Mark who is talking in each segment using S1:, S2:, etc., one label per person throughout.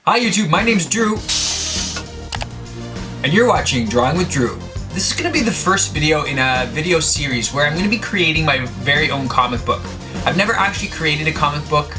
S1: Hi YouTube, my name's Drew, and you're watching Drawing with Drew. This is going to be the first video in a video series where I'm going to be creating my very own comic book. I've never actually created a comic book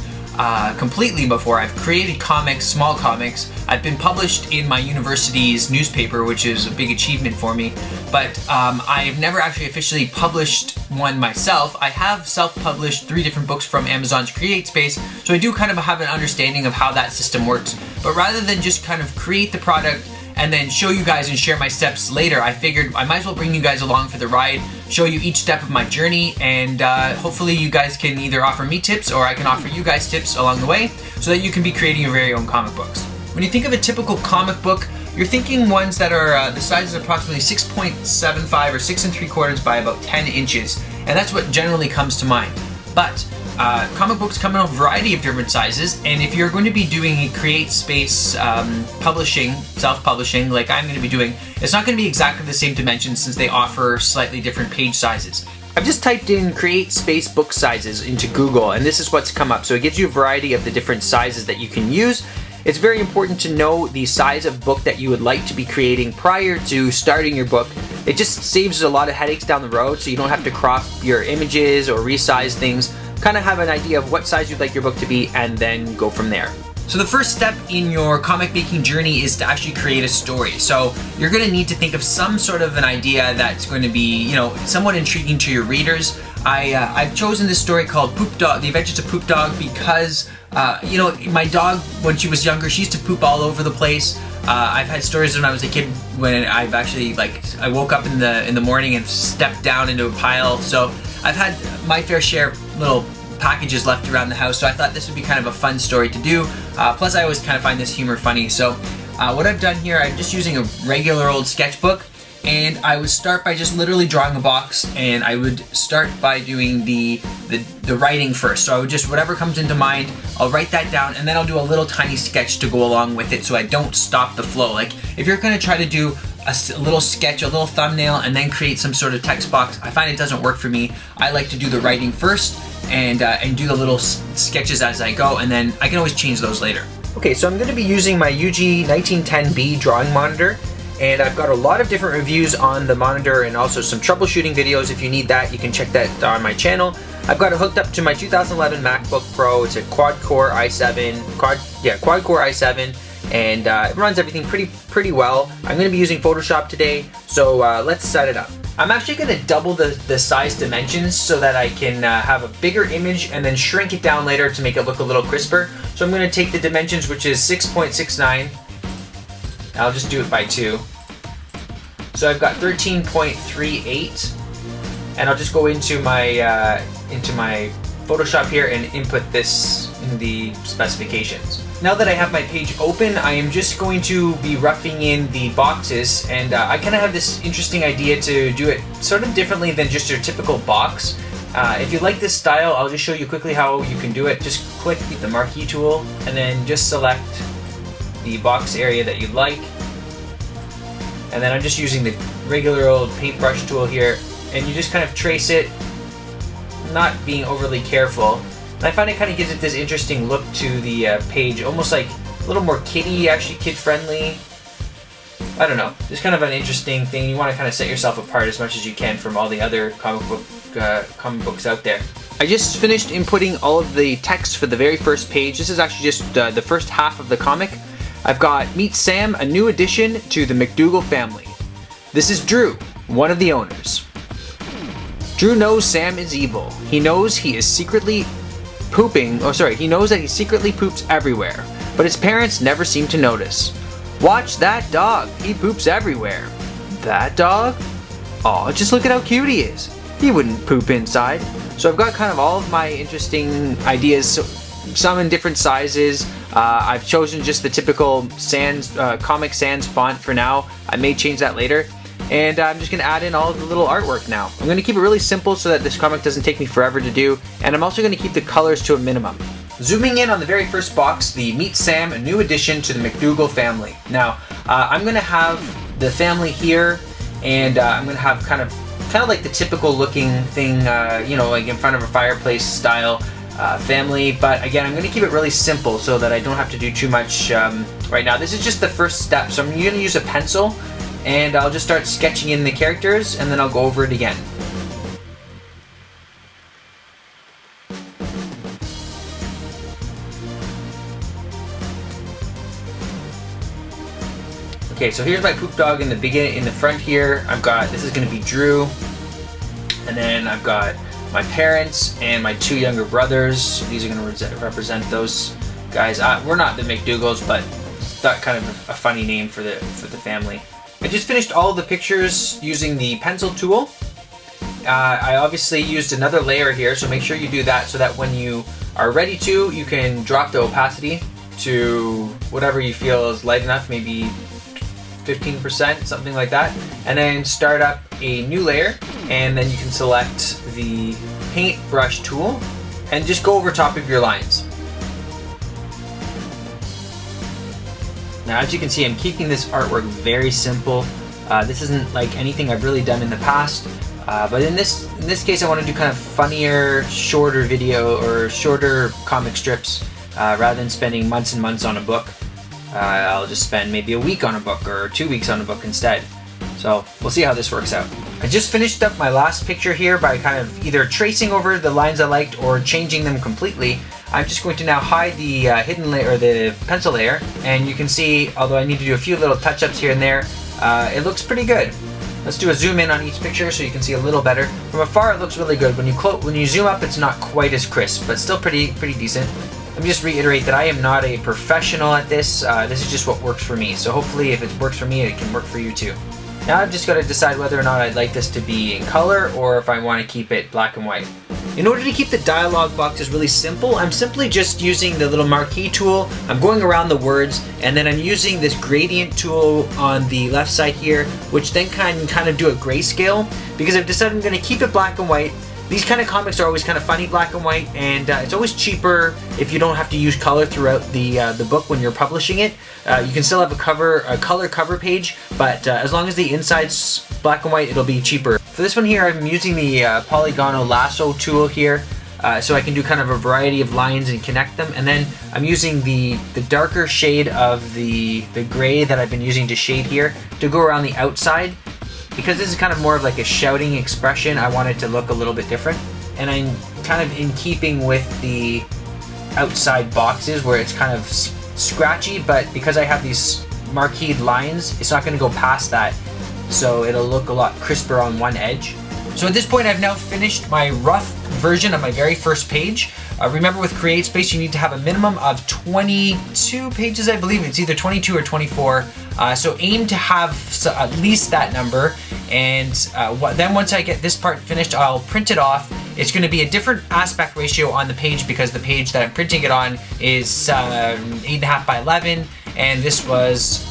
S1: completely before. I've created comics, small comics. I've been published in my university's newspaper, which is a big achievement for me, but I've never actually officially published one myself. I have self-published 3 different books from Amazon's Create Space, so I do kind of have an understanding of how that system works. But rather than just kind of create the product and then show you guys and share my steps later, I figured I might as well bring you guys along for the ride, show you each step of my journey, and hopefully you guys can either offer me tips or I can offer you guys tips along the way so that you can be creating your very own comic books. When you think of a typical comic book, you're thinking ones that are the size is approximately 6.75 or 6 3/4 by about 10 inches, and that's what generally comes to mind. But comic books come in a variety of different sizes, and if you're going to be doing a Create Space publishing, self-publishing, like I'm going to be doing, it's not going to be exactly the same dimensions since they offer slightly different page sizes. I've just typed in Create Space book sizes into Google, and this is what's come up. So it gives you a variety of the different sizes that you can use. It's very important to know the size of book that you would like to be creating prior to starting your book. It just saves a lot of headaches down the road, so you don't have to crop your images or resize things. Kind of have an idea of what size you'd like your book to be and then go from there. So the first step in your comic making journey is to actually create a story. So you're going to need to think of some sort of an idea that's going to be, somewhat intriguing to your readers. I've chosen this story called Poop Dog, The Adventures of Poop Dog, because my dog, when she was younger, she used to poop all over the place. I've had stories when I was a kid when I've actually, I woke up in the morning and stepped down into a pile. So I've had my fair share of little packages left around the house, so I thought this would be kind of a fun story to do. Plus I always kind of find this humor funny. So what I've done here, I'm just using a regular old sketchbook, and I would start by just literally drawing a box, and I would start by doing the writing first. So I would just, whatever comes into mind, I'll write that down, and then I'll do a little tiny sketch to go along with it so I don't stop the flow. Like if you're going to try to do a little sketch, a little thumbnail, and then create some sort of text box, I find it doesn't work for me. I like to do the writing first and do the little sketches as I go, and then I can always change those later. Okay, so I'm going to be using my UGEE 1910B drawing monitor, and I've got a lot of different reviews on the monitor and also some troubleshooting videos. If you need that, you can check that on my channel. I've got it hooked up to my 2011 MacBook Pro. It's a quad-core i7, and it runs everything pretty well. I'm going to be using Photoshop today, so let's set it up. I'm actually going to double the size dimensions so that I can have a bigger image and then shrink it down later to make it look a little crisper. So I'm going to take the dimensions, which is 6.69. I'll just do it by 2. So I've got 13.38, and I'll just go into my Photoshop here and input this in the specifications. Now that I have my page open, I am just going to be roughing in the boxes, and I kind of have this interesting idea to do it sort of differently than just your typical box. If you like this style, I'll just show you quickly how you can do it. Just click the marquee tool and then just select the box area that you'd like. And then I'm just using the regular old paintbrush tool here, and you just kind of trace it, not being overly careful. And I find it kind of gives it this interesting look to the page, almost like a little more kiddie, actually kid-friendly. I don't know, just kind of an interesting thing. You want to kind of set yourself apart as much as you can from all the other comic books out there. I just finished inputting all of the text for the very first page. This is actually just the first half of the comic. I've got Meet Sam, a new addition to the McDougal family. This is Drew, one of the owners. Drew knows Sam is evil. He knows he is secretly he knows that he secretly poops everywhere, but his parents never seem to notice. Watch that dog, he poops everywhere. That dog? Aw, just look at how cute he is. He wouldn't poop inside. So I've got kind of all of my interesting ideas, some in different sizes. I've chosen just the typical Sans, Comic Sans font for now. I may change that later. And I'm just going to add in all of the little artwork now. I'm going to keep it really simple so that this comic doesn't take me forever to do, and I'm also going to keep the colors to a minimum. Zooming in on the very first box, the Meet Sam, a new addition to the McDougal family. Now, I'm going to have the family here, and I'm going to have kind of like the typical looking thing, like in front of a fireplace style. family, but again, I'm going to keep it really simple so that I don't have to do too much right now. This is just the first step, so I'm going to use a pencil and I'll just start sketching in the characters and then I'll go over it again. Okay, so here's my poop dog in the beginning, in the front here. I've got, this is going to be Drew, and then I've got my parents and my 2 younger brothers. These are going to represent those guys. We're not the McDougals, but that kind of a funny name for the family. I just finished all the pictures using the pencil tool. I obviously used another layer here, so make sure you do that so that when you are ready to, you can drop the opacity to whatever you feel is light enough, maybe 15%, something like that, and then start up a new layer, and then you can select the paintbrush tool and just go over top of your lines. Now, as you can see, I'm keeping this artwork very simple. This isn't like anything I've really done in the past, but in this case I want to do kind of funnier, shorter video or shorter comic strips rather than spending months and months on a book. I'll just spend maybe a week on a book or 2 weeks on a book instead. So we'll see how this works out. I just finished up my last picture here by kind of either tracing over the lines I liked or changing them completely. I'm just going to now hide the hidden layer, or the pencil layer, and you can see, although I need to do a few little touch-ups here and there, it looks pretty good. Let's do a zoom in on each picture so you can see a little better. From afar it looks really good. When you zoom up it's not quite as crisp, but still pretty decent. Let me just reiterate that I am not a professional at this. This is just what works for me. So hopefully if it works for me, it can work for you too. Now I've just got to decide whether or not I'd like this to be in color or if I want to keep it black and white. In order to keep the dialog boxes really simple, I'm simply just using the little marquee tool. I'm going around the words, and then I'm using this gradient tool on the left side here, which then can kind of do a grayscale, because I've decided I'm going to keep it black and white. These kind of comics are always kind of funny black and white, and it's always cheaper if you don't have to use color throughout the book when you're publishing it. You can still have a color cover page, but as long as the inside's black and white, it'll be cheaper. For this one here, I'm using the polygon lasso tool here, so I can do kind of a variety of lines and connect them. And then I'm using the darker shade of the gray that I've been using to shade here to go around the outside. Because this is kind of more of like a shouting expression, I want it to look a little bit different. And I'm kind of in keeping with the outside boxes where it's kind of scratchy, but because I have these marqueed lines, it's not going to go past that. So it'll look a lot crisper on one edge. So at this point I've now finished my rough version of my very first page. Remember, with CreateSpace you need to have a minimum of 22 pages, I believe. It's either 22 or 24. So aim to have at least that number, and then once I get this part finished, I'll print it off. It's going to be a different aspect ratio on the page because the page that I'm printing it on is 8.5 by 11, and this was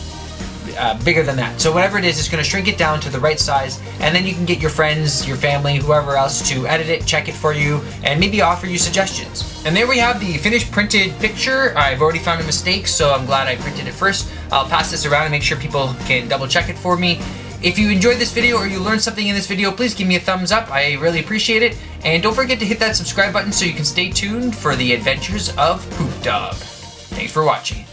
S1: bigger than that. So whatever it is, it's going to shrink it down to the right size, and then you can get your friends, your family, whoever else to edit it, check it for you, and maybe offer you suggestions. And there we have the finished printed picture. I've already found a mistake, so I'm glad I printed it first. I'll pass this around and make sure people can double check it for me. If you enjoyed this video or you learned something in this video, please give me a thumbs up. I really appreciate it. And don't forget to hit that subscribe button so you can stay tuned for the adventures of Poop Dog. Thanks for watching.